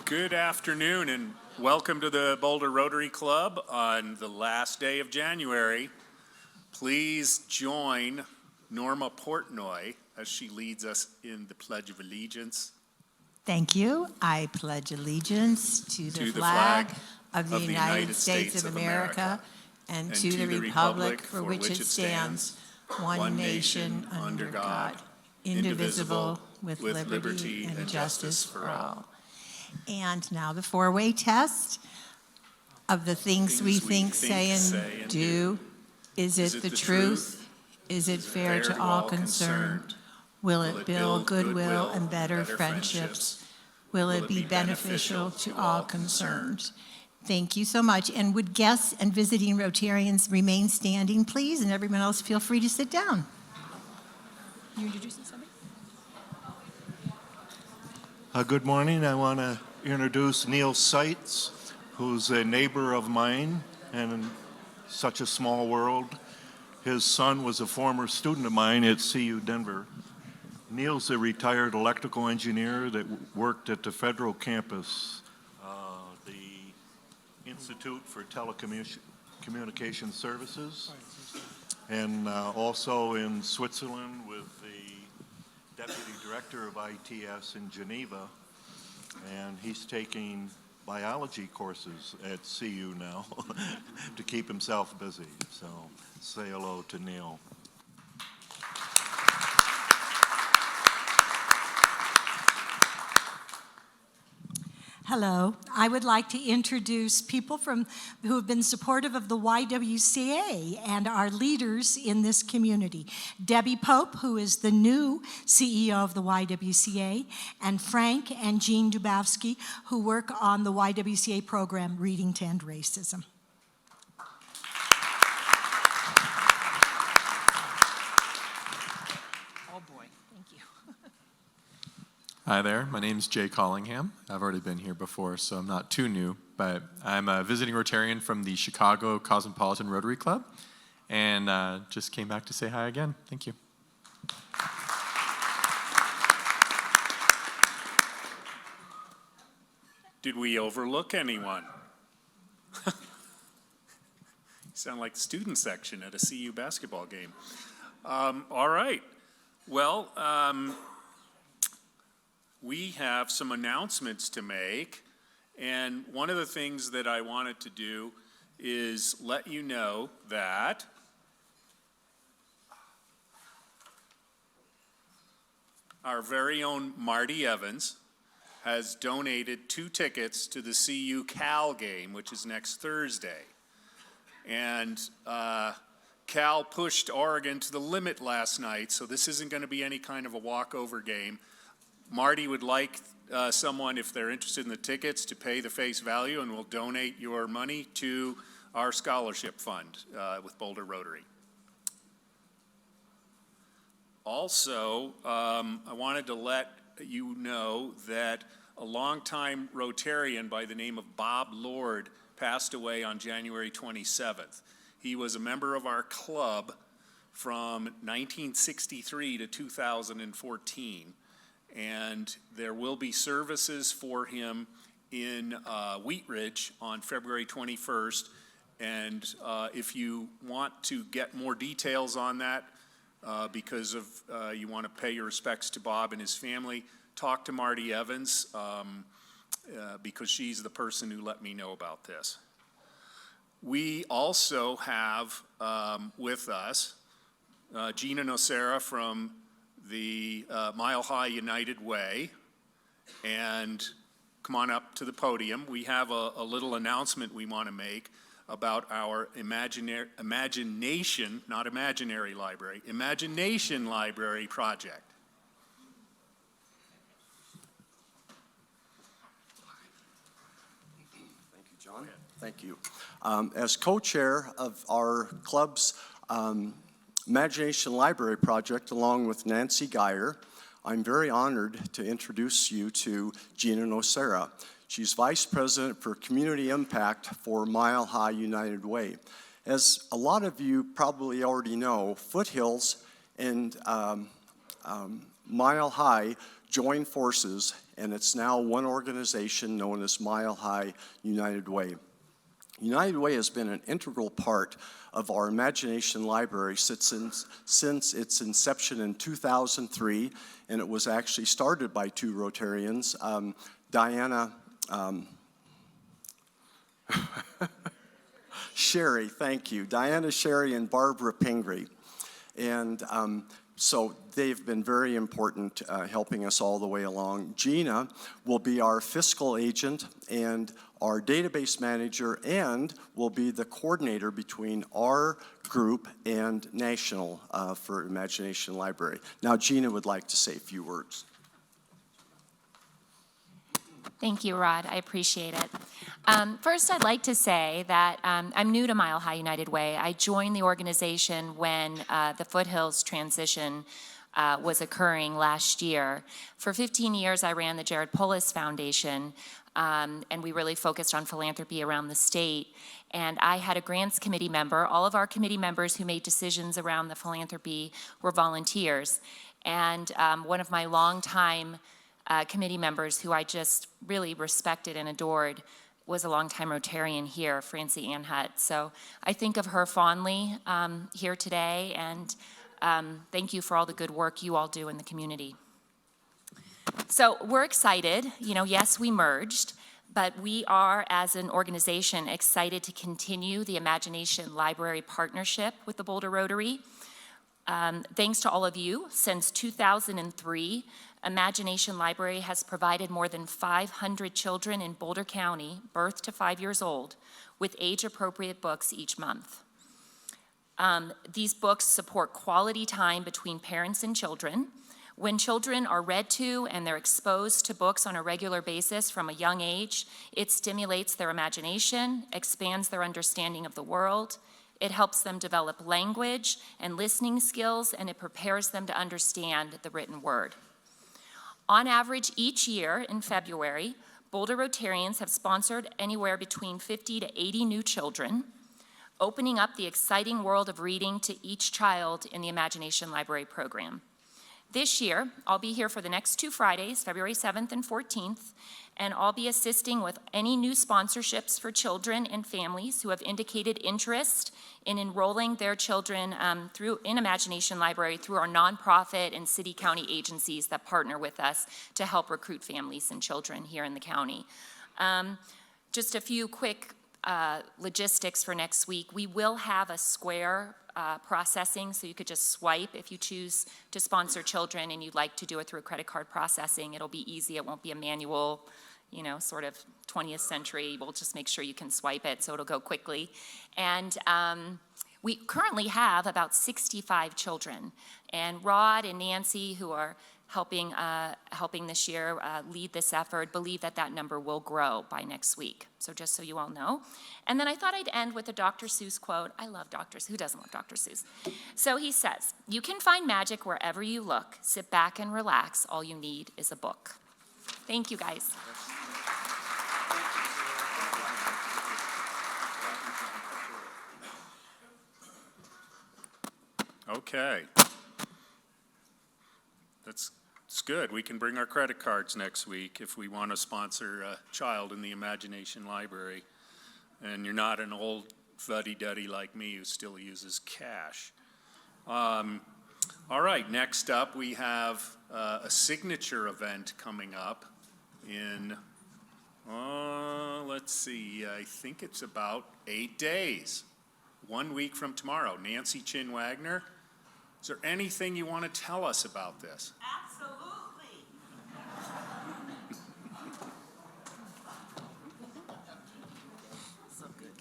Good afternoon and welcome to the Boulder Rotary Club on the last day of January. Please join Norma Portnoy as she leads us in the Pledge of Allegiance. Thank you. I pledge allegiance to the flag of the United States of America and to the republic for which it stands, one nation under God, indivisible, with liberty and justice for all. And now the four-way test of the things we think, say, and do. Is it the truth? Is it fair to all concerned? Will it build goodwill and better friendships? Will it be beneficial to all concerned? Thank you so much. And would guests and visiting Rotarians remain standing, please? And everyone else feel free to sit down. You introducing somebody? Good morning. I want to introduce Neil Seitz, who's a neighbor of mine and in such a small world. His son was a former student of mine at CU Denver. Neil's a retired electrical engineer that worked at the federal campus, the Institute for Telecommunication Services, and also in Switzerland with the Deputy Director of ITS in Geneva, and he's taking biology courses at CU now to keep himself busy. So say hello to Neil. Hello. I would like to introduce people who have been supportive of the YWCA and our leaders in this community. Debbie Pope, who is the new CEO of the YWCA, and Frank and Jean Dubowski, who work on the YWCA program, Reading to End Racism. Oh boy, thank you. Hi there, my name's Jay Collingham. I've already been here before, so I'm not too new, but I'm a visiting Rotarian from the Chicago Cosmopolitan Rotary Club, and just came back to say hi again. Thank you. Did we overlook anyone? You sound like the student section at a CU basketball game. All right. Well, we have some announcements to make, and one of the things that I wanted to do is let you know that our very own Marty Evans has donated 2 tickets to the CU Cal game, which is next Thursday. And Cal pushed Oregon to the limit last night, so this isn't going to be any kind of a walkover game. Marty would like someone, if they're interested in the tickets, to pay the face value, and we'll donate your money to our scholarship fund with Boulder Rotary. Also, I wanted to let you know that a longtime Rotarian by the name of Bob Lord passed away on January 27th. He was a member of our club from 1963 to 2014. And there will be services for him in Wheat Ridge on February 21st. And if you want to get more details on that, because of you want to pay your respects to Bob and his family, talk to Marty Evans, because she's the person who let me know about this. We also have with us Gina Geyer from the Mile High United Way, and come on up to the podium. We have a little announcement we want to make about our Imagination, not imaginary library, Imagination Library project. Thank you, John. Thank you. As co-chair of our club's Imagination Library project, along with Nancy Geyer, I'm very honored to introduce you to Gina Geyer. She's Vice President for Community Impact for Mile High United Way. As a lot of you probably already know, Foothills and Mile High joined forces, and it's now one organization known as Mile High United Way. United Way has been an integral part of our Imagination Library since its inception in 2003, and it was actually started by two Rotarians, Diana Sherry, thank you, Diana Sherry and Barbara Pingree. And so they've been very important helping us all the way along. Gina will be our fiscal agent and our database manager, and will be the coordinator between our group and National for Imagination Library. Now Gina would like to say a few words. Thank you, Rod. I appreciate it. First, I'd like to say that I'm new to Mile High United Way. I joined the organization when the Foothills transition was occurring last year. For 15 years, I ran the Jared Polis Foundation, and we really focused on philanthropy around the state. And I had a grants committee member. All of our committee members who made decisions around the philanthropy were volunteers. And one of my longtime committee members who I just really respected and adored was a longtime Rotarian here, Francie Ann Hutt. So I think of her fondly here today, and thank you for all the good work you all do in the community. So we're excited. You know, yes, we merged, but we are, as an organization, excited to continue the Imagination Library partnership with the Boulder Rotary. Thanks to all of you, since 2003, Imagination Library has provided more than 500 children in Boulder County, birth to 5 years old, with age-appropriate books each month. These books support quality time between parents and children. When children are read to and they're exposed to books on a regular basis from a young age, it stimulates their imagination, expands their understanding of the world. It helps them develop language and listening skills, and it prepares them to understand the written word. On average, each year in February, Boulder Rotarians have sponsored anywhere between 50 to 80 new children, opening up the exciting world of reading to each child in the Imagination Library program. This year, I'll be here for the next 2 Fridays, February 7th and 14th, and I'll be assisting with any new sponsorships for children and families who have indicated interest in enrolling their children in Imagination Library through our nonprofit and city county agencies that partner with us to help recruit families and children here in the county. Just a few quick logistics for next week. We will have a Square processing, so you could just swipe if you choose to sponsor children and you'd like to do it through a credit card processing. It'll be easy. It won't be a manual, you know, sort of 20th century. We'll just make sure you can swipe it, so it'll go quickly. And we currently have about 65 children. And Rod and Nancy, who are helping this year lead this effort, believe that that number will grow by next week. So just so you all know. And then I thought I'd end with a Dr. Seuss quote. I love Dr. Seuss. Who doesn't love Dr. Seuss? So he says, "You can find magic wherever you look. Sit back and relax. All you need is a book." Thank you, guys. Okay. That's good. We can bring our credit cards next week if we want to sponsor a child in the Imagination Library. And you're not an old fuddy-duddy like me who still uses cash. All right, next up we have a signature event coming up in, let's see, I think it's about 8 days. 1 week from tomorrow. Nancy Chin Wagner, is there anything you want to tell us about this? Absolutely. So good.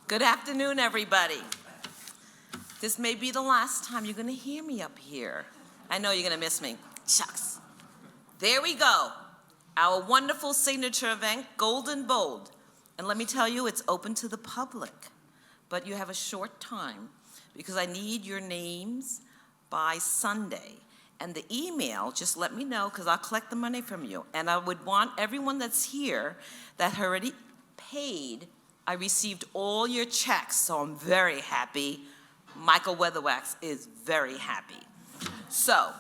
Good afternoon, everybody. This may be the last time you're going to hear me up here. I know you're going to miss me. Shucks. There we go. Our wonderful signature event, Golden Bold. And let me tell you, it's open to the public. But you have a short time because I need your names by Sunday. And the email, just let me know because I'll collect the money from you. And I would want everyone that's here that already paid. I received all your checks, so I'm very happy. Michael Weatherwax is very happy. So,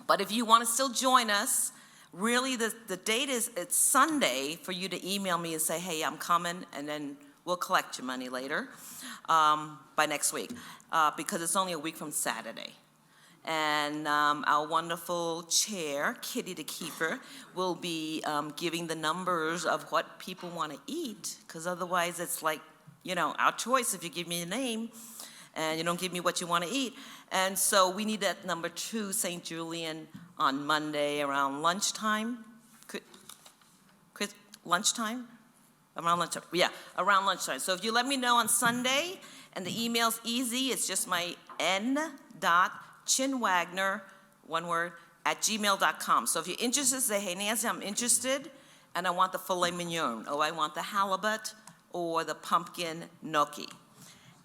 but if you want to still join us, really the date is, it's Sunday for you to email me and say, hey, I'm coming, and then we'll collect your money later by next week because it's only a week from Saturday. And our wonderful chair, Kitty the Keeper, will be giving the numbers of what people want to eat, because otherwise it's like, you know, our choice if you give me a name and you don't give me what you want to eat. And so we need that number 2, St. Julian, on Monday around lunchtime. Chris, lunchtime? Around lunchtime, yeah, around lunchtime. So if you let me know on Sunday, and the email's easy, it's just my n.chinwagner, one word, @gmail.com. So if you're interested, say, hey, Nancy, I'm interested, and I want the filet mignon, or I want the halibut, or the pumpkin gnocchi.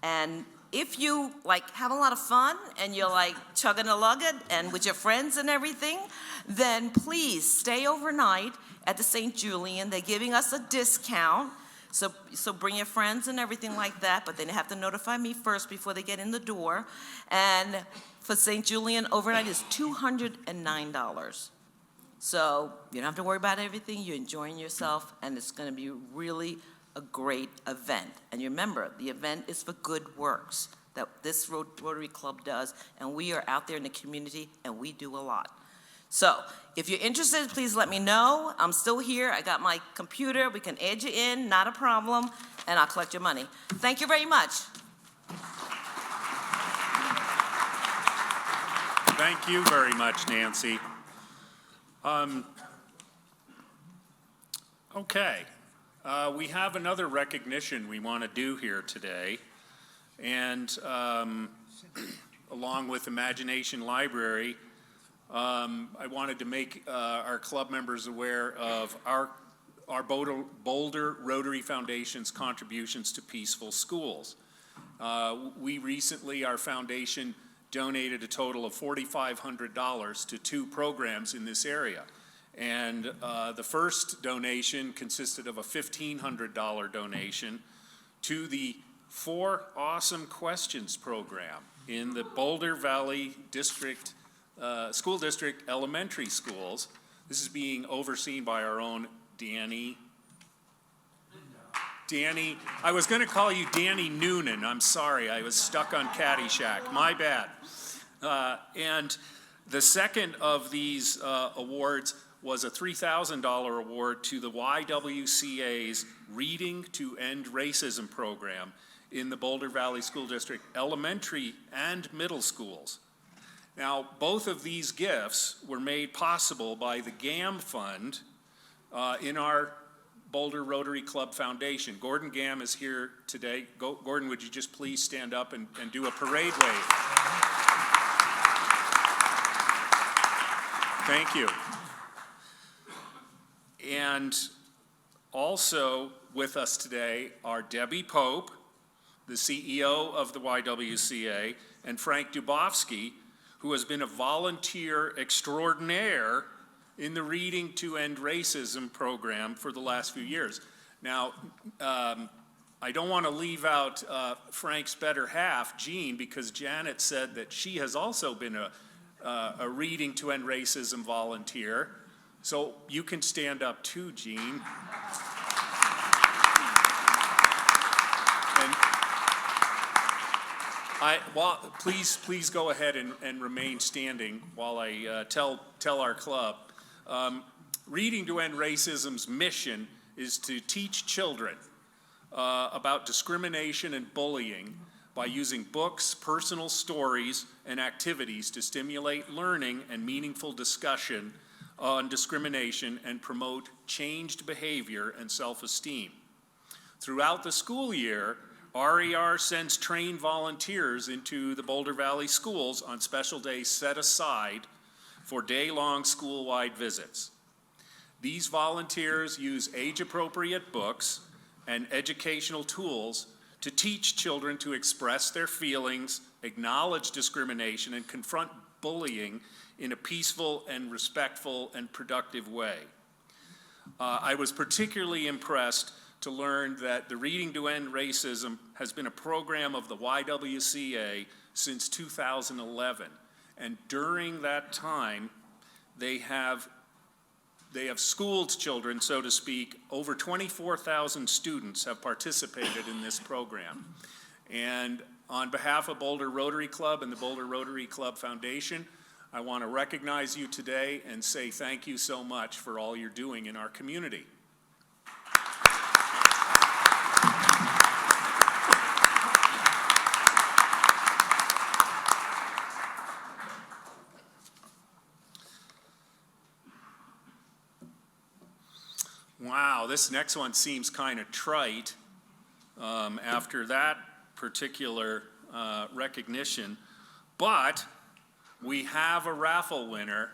And if you like have a lot of fun and you're like chugging a lugging and with your friends and everything, then please stay overnight at the St. Julian. They're giving us a discount. So bring your friends and everything like that, but then they have to notify me first before they get in the door. And for St. Julian, overnight is $209. So you don't have to worry about everything. You're enjoying yourself, and it's going to be really a great event. And you remember, the event is for good works that this Rotary Club does, and we are out there in the community, and we do a lot. So if you're interested, please let me know. I'm still here. I got my computer. We can add you in, not a problem, and I'll collect your money. Thank you very much. Thank you very much, Nancy. Okay. We have another recognition we want to do here today, and along with Imagination Library, I wanted to make our club members aware of our Boulder Rotary Foundation's contributions to peaceful schools. We recently, our foundation, donated a total of $4,500 to 2 programs in this area. And the first donation consisted of a $1,500 donation to the 4 Awesome Questions program in the Boulder Valley District School District elementary schools. This is being overseen by our own Danny, I was going to call you Danny Noonan. I'm sorry, I was stuck on Caddyshack. My bad. And the second of these awards was a $3,000 award to the YWCA's Reading to End Racism program in the Boulder Valley School District elementary and middle schools. Now, both of these gifts were made possible by the GAM Fund in our Boulder Rotary Club Foundation. Gordon Gam is here today. Gordon, would you just please stand up and do a parade wave? Thank you. And also with us today are Debbie Pope, the CEO of the YWCA, and Frank Dubofsky, who has been a volunteer extraordinaire in the Reading to End Racism program for the last few years. Now, I don't want to leave out Frank's better half, Jean, because Janet said that she has also been a Reading to End Racism volunteer. So you can stand up too, Jean. Please go ahead and remain standing while I tell our club. Reading to End Racism's mission is to teach children about discrimination and bullying by using books, personal stories, and activities to stimulate learning and meaningful discussion on discrimination and promote changed behavior and self-esteem. Throughout the school year, RER sends trained volunteers into the Boulder Valley schools on special days set aside for day-long school-wide visits. These volunteers use age-appropriate books and educational tools to teach children to express their feelings, acknowledge discrimination, and confront bullying in a peaceful and respectful and productive way. I was particularly impressed to learn that the Reading to End Racism has been a program of the YWCA since 2011. And during that time, they have schooled children, so to speak. Over 24,000 students have participated in this program. And on behalf of Boulder Rotary Club and the Boulder Rotary Club Foundation, I want to recognize you today and say thank you so much for all you're doing in our community. Wow, this next one seems kind of trite after that particular recognition, but we have a raffle winner.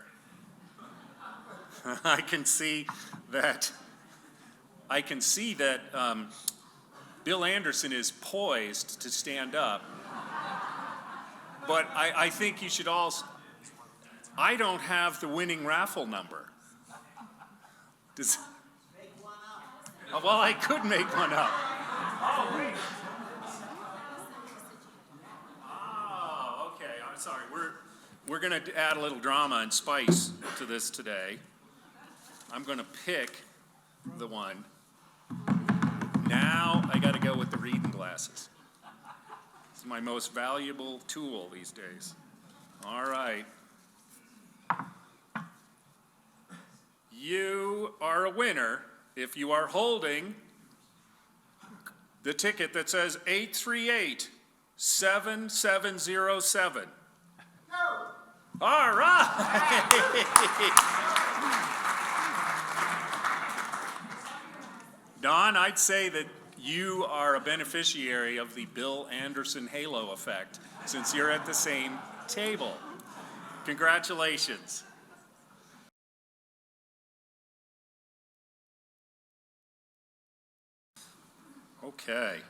I can see that Bill Anderson is poised to stand up, but I think you should also, I don't have the winning raffle number. Does, well, I could make one up. Oh, wait. Oh, okay. I'm sorry. We're going to add a little drama and spice to this today. I'm going to pick the one. Now I got to go with the reading glasses. It's my most valuable tool these days. All right. You are a winner if you are holding the ticket that says 838-7707. No. All right. Don, I'd say that you are a beneficiary of the Bill Anderson halo effect since you're at the same table. Congratulations. Okay.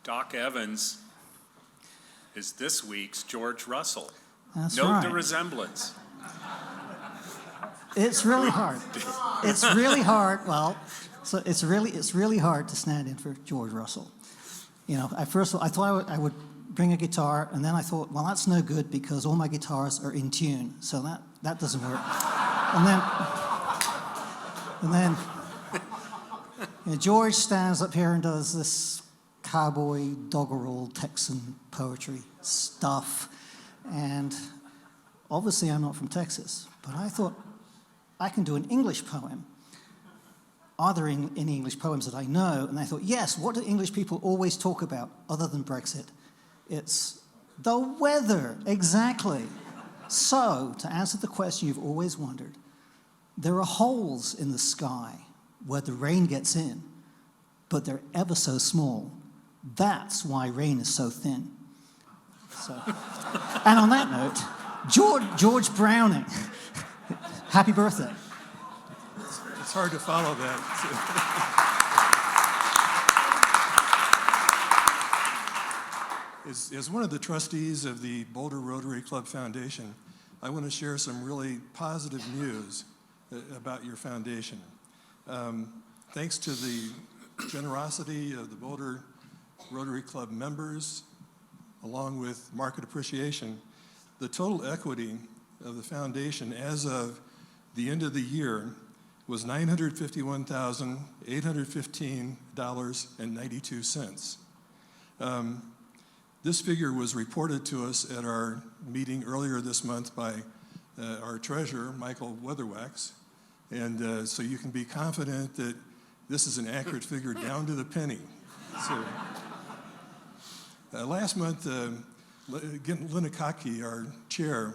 Doc Evans is this week's George Russell. That's Note right. the resemblance. It's really hard. It's really hard. Well, so it's really hard to stand in for George Russell. You know, I thought I would bring a guitar, and then I thought, well, that's no good because all my guitars are in tune, so that doesn't work. And then you know, George stands up here and does this cowboy, doggerel, Texan poetry stuff, and obviously I'm not from Texas, but I thought I can do an English poem. Are there any English poems that I know? And I thought, yes, what do English people always talk about other than Brexit? It's the weather, exactly. So, to answer the question you've always wondered, there are holes in the sky where the rain gets in, but they're ever so small. That's why rain is so thin. So, and on that note, George Browning, happy birthday. It's hard to follow that. As one of the trustees of the Boulder Rotary Club Foundation, I want to share some really positive news about your foundation. Thanks to the generosity of the Boulder Rotary Club members, along with market appreciation, the total equity of the foundation as of the end of the year was $951,815.92. This figure was reported to us at our meeting earlier this month by our treasurer, Michael Weatherwax, and so you can be confident that this is an accurate figure down to the penny. So, last month, Linnakaki, our chair,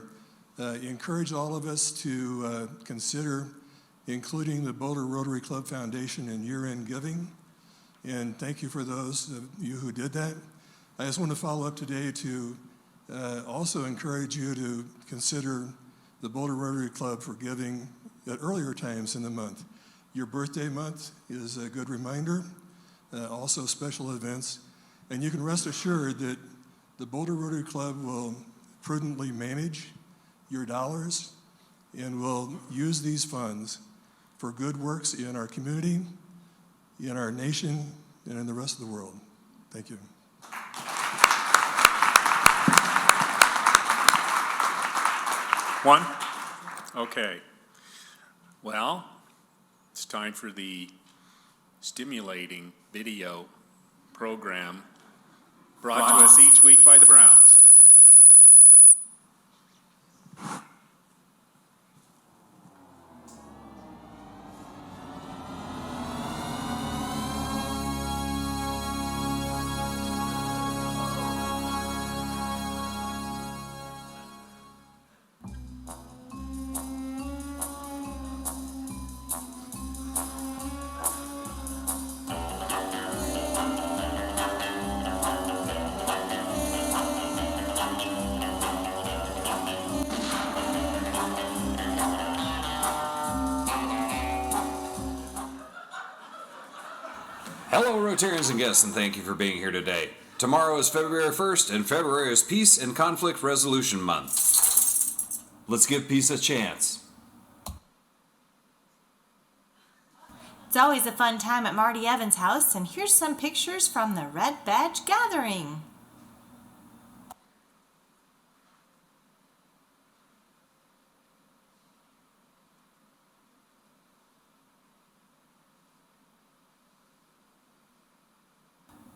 encouraged all of us to consider including the Boulder Rotary Club Foundation in year-end giving, and thank you for those of you who did that. I just want to follow up today to also encourage you to consider the Boulder Rotary Club for giving at earlier times in the month. Your birthday month is a good reminder, also special events, and you can rest assured that the Boulder Rotary Club will prudently manage your dollars and will use these funds for good works in our community, in our nation, and in the rest of the world. Thank you. One? Okay. Well, it's time for the stimulating video program brought to us each week by the Browns. Hello, Rotarians and guests, and thank you for being here today. Tomorrow is February 1st, and February is Peace and Conflict Resolution Month. Let's give peace a chance. It's always a fun time at Marty Evans' house, and here's some pictures from the Red Badge Gathering.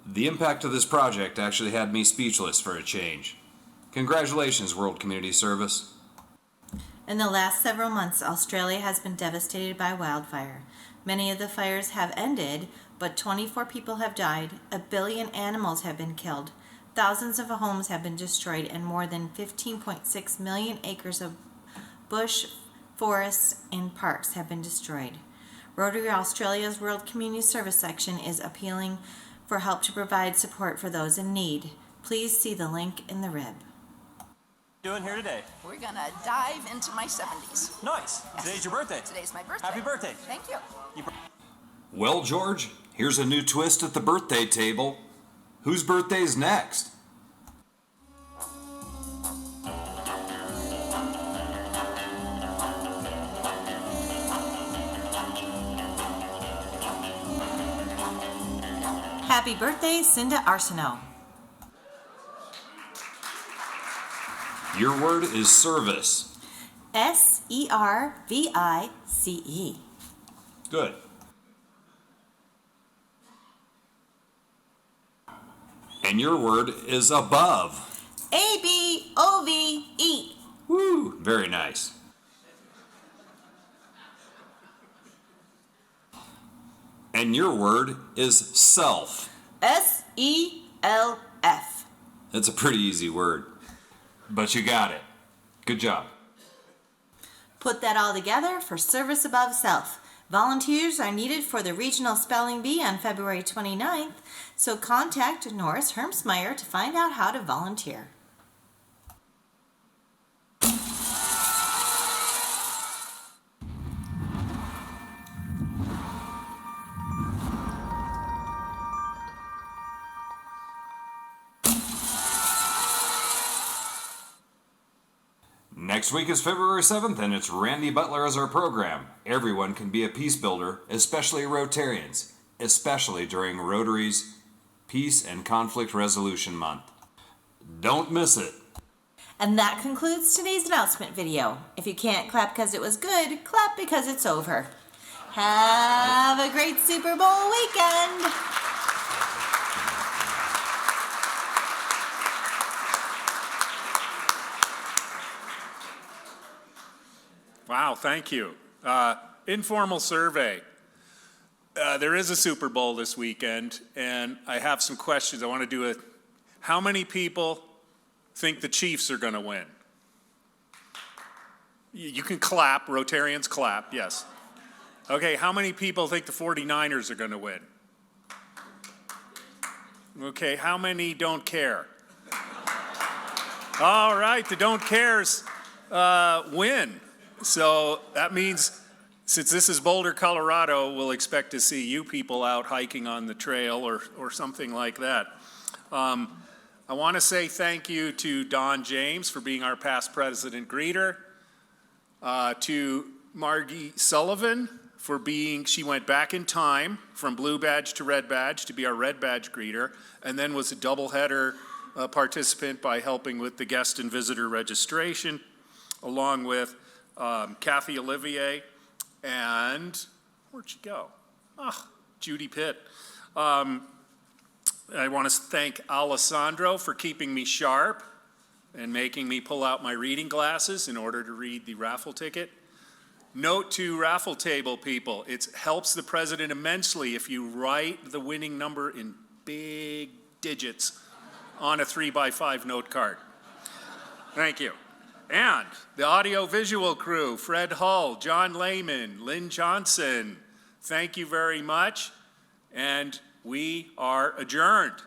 The impact of this project actually had me speechless for a change. Congratulations, World Community Service. In the last several months, Australia has been devastated by wildfire. Many of the fires have ended, but 24 people have died, 1 billion animals have been killed, thousands of homes have been destroyed, and more than 15.6 million acres of bush, forests, and parks have been destroyed. Rotary Australia's World Community Service section is appealing for help to provide support for those in need. Please see the link in the rib. Doing here today? We're gonna dive into my 70s. Nice. Yes. Today's your birthday. Today's my birthday. Happy birthday. Thank you. Well, George, here's a new twist at the birthday table. Whose birthday's next? Happy birthday, Cinda Arsenault. Your word is service. S-E-R-V-I-C-E. Good. And your word is above. A-B-O-V-E. Woo, very nice. And your word is self. S-E-L-F. That's a pretty easy word. But you got it. Good job. Put that all together for Service Above Self. Volunteers are needed for the Regional Spelling Bee on February 29th, so contact Norris Hermsmeyer to find out how to volunteer. Next week is February 7th, and it's Randy Butler as our program. Everyone can be a peace builder, especially Rotarians, especially during Rotary's Peace and Conflict Resolution Month. Don't miss it. And that concludes today's announcement video. If you can't clap because it was good, clap because it's over. Have a great Super Bowl weekend. Wow, thank you. Informal survey. There is a Super Bowl this weekend, and I have some questions. I want to do a, how many people think the Chiefs are going to win? You can clap, Rotarians clap, yes. Okay, how many people think the 49ers are going to win? Okay, how many don't care? All right, the don't cares win. So that means, since this is Boulder, Colorado, we'll expect to see you people out hiking on the trail or something like that. I want to say thank you to Don James for being our past president greeter, to Margie Sullivan for being, she went back in time from blue badge to red badge to be our red badge greeter, and then was a doubleheader participant by helping with the guest and visitor registration. along with Kathy Olivier and, where'd she go? Judy Pitt. I want to thank Alessandro for keeping me sharp and making me pull out my reading glasses in order to read the raffle ticket. Note to raffle table people, it helps the president immensely if you write the winning number in big digits on a 3x5 note card. Thank you. And the audio-visual crew, Fred Hull, John Lehman, Lynn Johnson, thank you very much, and we are adjourned.